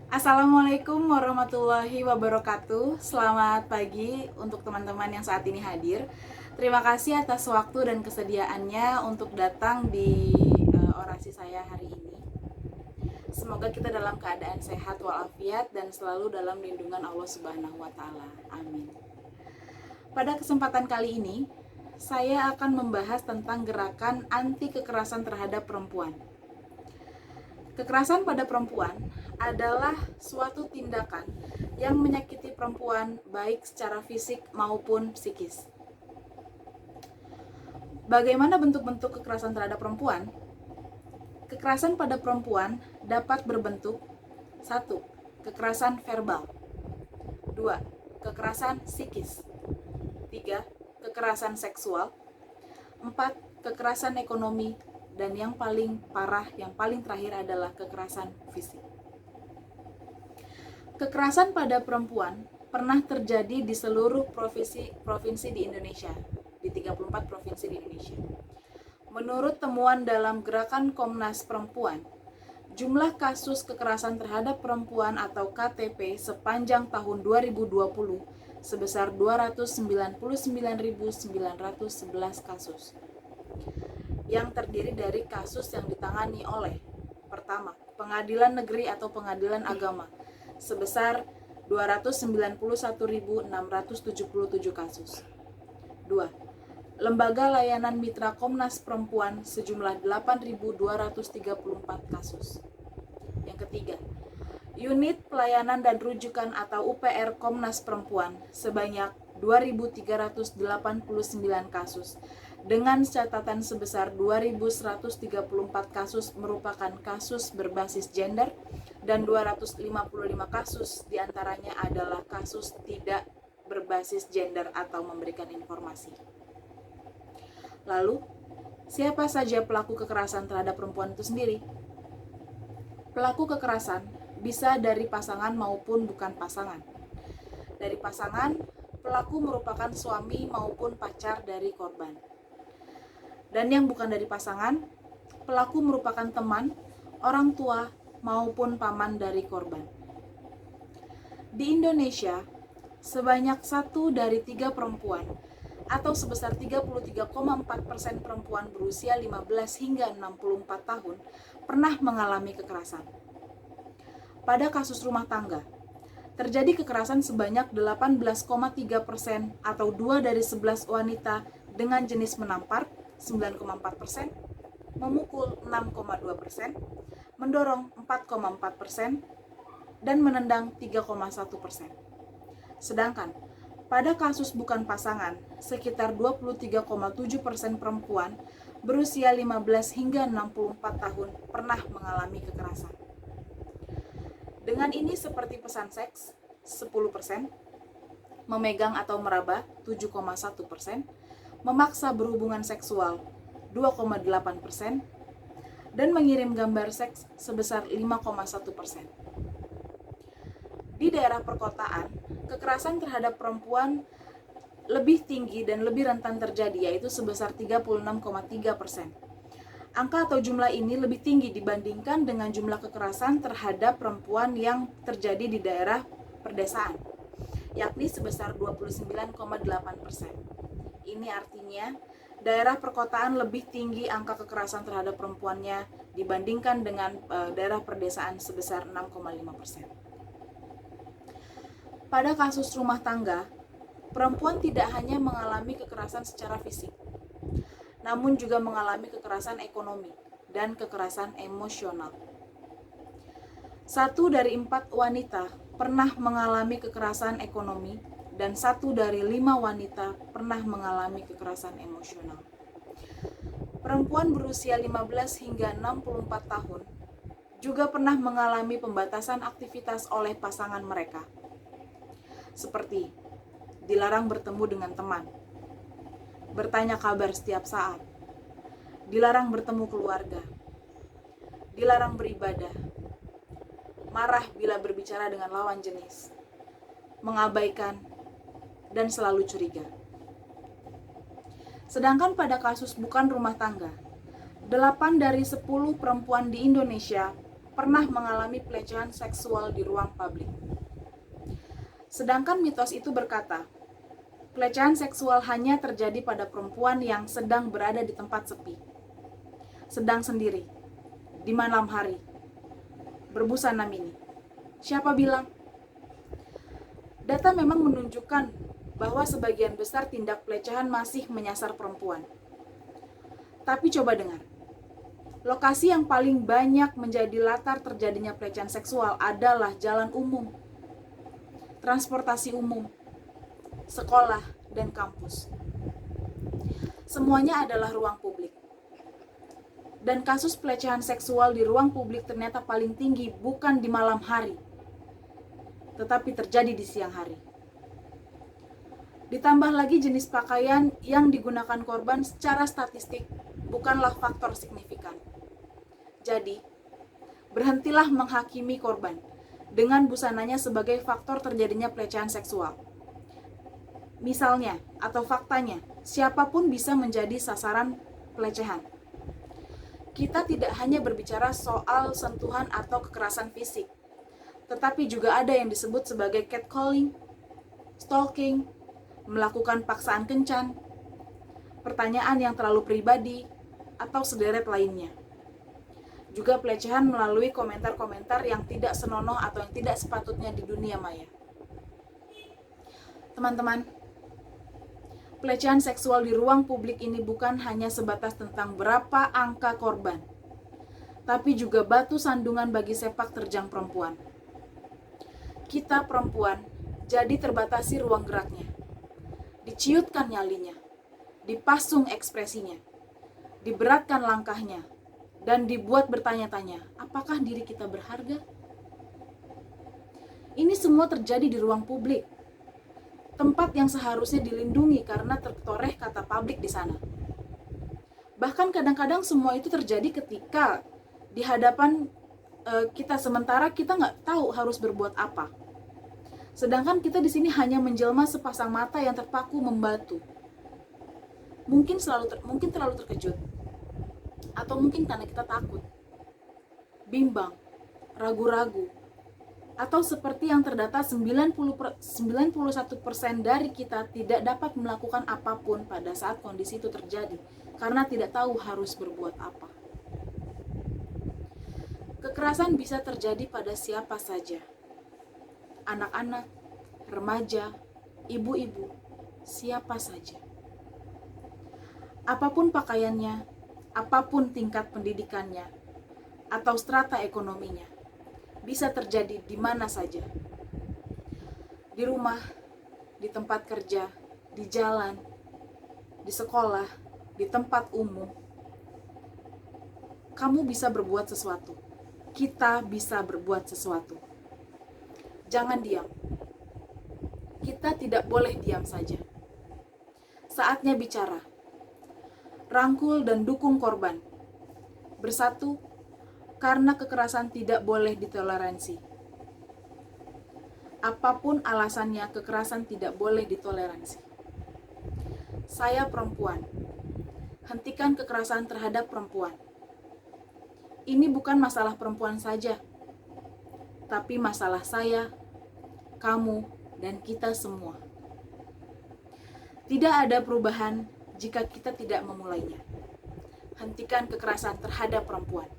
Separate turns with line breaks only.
Assalamualaikum warahmatullahi wabarakatuh. Selamat pagi untuk teman-teman yang saat ini hadir. Terima kasih atas waktu dan kesediaannya untuk datang di orasi saya hari ini. Semoga kita dalam keadaan sehat walafiat dan selalu dalam lindungan Allah Subhanahu wa taala. Amin. Pada kesempatan kali ini, saya akan membahas tentang gerakan anti kekerasan terhadap perempuan. Kekerasan pada perempuan adalah suatu tindakan yang menyakiti perempuan baik secara fisik maupun psikis. Bagaimana bentuk-bentuk kekerasan terhadap perempuan? Kekerasan pada perempuan dapat berbentuk 1. Kekerasan verbal. 2. Kekerasan psikis. 3. Kekerasan seksual. 4. Kekerasan ekonomi. Dan yang paling parah, yang paling terakhir adalah kekerasan fisik. Kekerasan pada perempuan pernah terjadi di seluruh provinsi di Indonesia, di 34 provinsi di Indonesia. Menurut temuan dalam Gerakan Komnas Perempuan, jumlah kasus kekerasan terhadap perempuan atau KTP sepanjang tahun 2020 sebesar 299.911 kasus, yang terdiri dari kasus yang ditangani oleh pertama, Pengadilan Negeri atau Pengadilan Agama sebesar 291.677 kasus. 2. Lembaga Layanan Mitra Komnas Perempuan sejumlah 8.234 kasus. Yang ketiga, Unit Pelayanan dan Rujukan atau UPR Komnas Perempuan sebanyak 2.389 kasus dengan catatan sebesar 2.134 kasus merupakan kasus berbasis gender dan 255 kasus diantaranya adalah kasus tidak berbasis gender atau memberikan informasi. Lalu, siapa saja pelaku kekerasan terhadap perempuan itu sendiri? Pelaku kekerasan bisa dari pasangan maupun bukan pasangan. Dari pasangan, pelaku merupakan suami maupun pacar dari korban. Dan yang bukan dari pasangan, pelaku merupakan teman, orang tua, maupun paman dari korban. Di Indonesia, sebanyak 1 dari 3 perempuan atau sebesar 33,4% perempuan berusia 15 hingga 64 tahun pernah mengalami kekerasan. Pada kasus rumah tangga, terjadi kekerasan sebanyak 18,3% atau 2 dari 11 wanita dengan jenis menampar 9,4%, memukul 6,2%, mendorong 4,4%, dan menendang 3,1%. Sedangkan pada kasus bukan pasangan, sekitar 23,7% perempuan berusia 15 hingga 64 tahun pernah mengalami kekerasan. Dengan ini seperti pesan seks 10%, memegang atau meraba 7,1%, memaksa berhubungan seksual 2,8%, dan mengirim gambar seks sebesar 5,1%. Di daerah perkotaan, kekerasan terhadap perempuan lebih tinggi dan lebih rentan terjadi, yaitu sebesar 36,3%. Angka atau jumlah ini lebih tinggi dibandingkan dengan jumlah kekerasan terhadap perempuan yang terjadi di daerah perdesaan, yakni sebesar 29,8%. Ini artinya daerah perkotaan lebih tinggi angka kekerasan terhadap perempuannya dibandingkan dengan daerah perdesaan sebesar 6,5%. Pada kasus rumah tangga, perempuan tidak hanya mengalami kekerasan secara fisik, namun juga mengalami kekerasan ekonomi dan kekerasan emosional. 1 dari 4 wanita pernah mengalami kekerasan ekonomi dan 1 dari 5 wanita pernah mengalami kekerasan emosional. Perempuan berusia 15 hingga 64 tahun juga pernah mengalami pembatasan aktivitas oleh pasangan mereka, seperti dilarang bertemu dengan teman, bertanya kabar setiap saat, dilarang bertemu keluarga, dilarang beribadah, marah bila berbicara dengan lawan jenis, mengabaikan, dan selalu curiga. Sedangkan pada kasus bukan rumah tangga, 8 dari 10 perempuan di Indonesia pernah mengalami pelecehan seksual di ruang publik. Sedangkan mitos itu berkata, pelecehan seksual hanya terjadi pada perempuan yang sedang berada di tempat sepi, sedang sendiri, di malam hari, berbusana mini. Siapa bilang? Data memang menunjukkan bahwa sebagian besar tindak pelecehan masih menyasar perempuan. Tapi coba dengar, lokasi yang paling banyak menjadi latar terjadinya pelecehan seksual adalah jalan umum, transportasi umum, sekolah, dan kampus. Semuanya adalah ruang publik. Dan kasus pelecehan seksual di ruang publik ternyata paling tinggi bukan di malam hari, tetapi terjadi di siang hari. Ditambah lagi jenis pakaian yang digunakan korban secara statistik bukanlah faktor signifikan. Jadi, berhentilah menghakimi korban dengan busananya sebagai faktor terjadinya pelecehan seksual. Misalnya, atau faktanya, siapapun bisa menjadi sasaran pelecehan. Kita tidak hanya berbicara soal sentuhan atau kekerasan fisik, tetapi juga ada yang disebut sebagai catcalling, stalking, melakukan paksaan kencan, pertanyaan yang terlalu pribadi, atau sederet lainnya. Juga pelecehan melalui komentar-komentar yang tidak senonoh atau yang tidak sepatutnya di dunia maya. Teman-teman, pelecehan seksual di ruang publik ini bukan hanya sebatas tentang berapa angka korban, tapi juga batu sandungan bagi sepak terjang perempuan. Kita perempuan jadi terbatasi ruang geraknya, diciutkan nyalinya, dipasung ekspresinya, diberatkan langkahnya, dan dibuat bertanya-tanya, apakah diri kita berharga? Ini semua terjadi di ruang publik, tempat yang seharusnya dilindungi karena tertoreh kata publik di sana. Bahkan kadang-kadang semua itu terjadi ketika di hadapan kita, sementara kita nggak tahu harus berbuat apa. Sedangkan kita di sini hanya menjelma sepasang mata yang terpaku membatu. Mungkin terlalu terkejut, atau mungkin karena kita takut, bimbang, ragu-ragu, atau seperti yang terdata 91% dari kita tidak dapat melakukan apapun pada saat kondisi itu terjadi karena tidak tahu harus berbuat apa. Kekerasan bisa terjadi pada siapa saja. Anak-anak, remaja, ibu-ibu, siapa saja. Apapun pakaiannya, apapun tingkat pendidikannya, atau strata ekonominya, bisa terjadi di mana saja. Di rumah, di tempat kerja, di jalan, di sekolah, di tempat umum. Kamu bisa berbuat sesuatu. Kita bisa berbuat sesuatu. Jangan diam. Kita tidak boleh diam saja. Saatnya bicara. Rangkul dan dukung korban. Bersatu karena kekerasan tidak boleh ditoleransi. Apapun alasannya, kekerasan tidak boleh ditoleransi. Saya perempuan. Hentikan kekerasan terhadap perempuan. Ini bukan masalah perempuan saja, tapi masalah saya, kamu, dan kita semua. Tidak ada perubahan jika kita tidak memulainya. Hentikan kekerasan terhadap perempuan.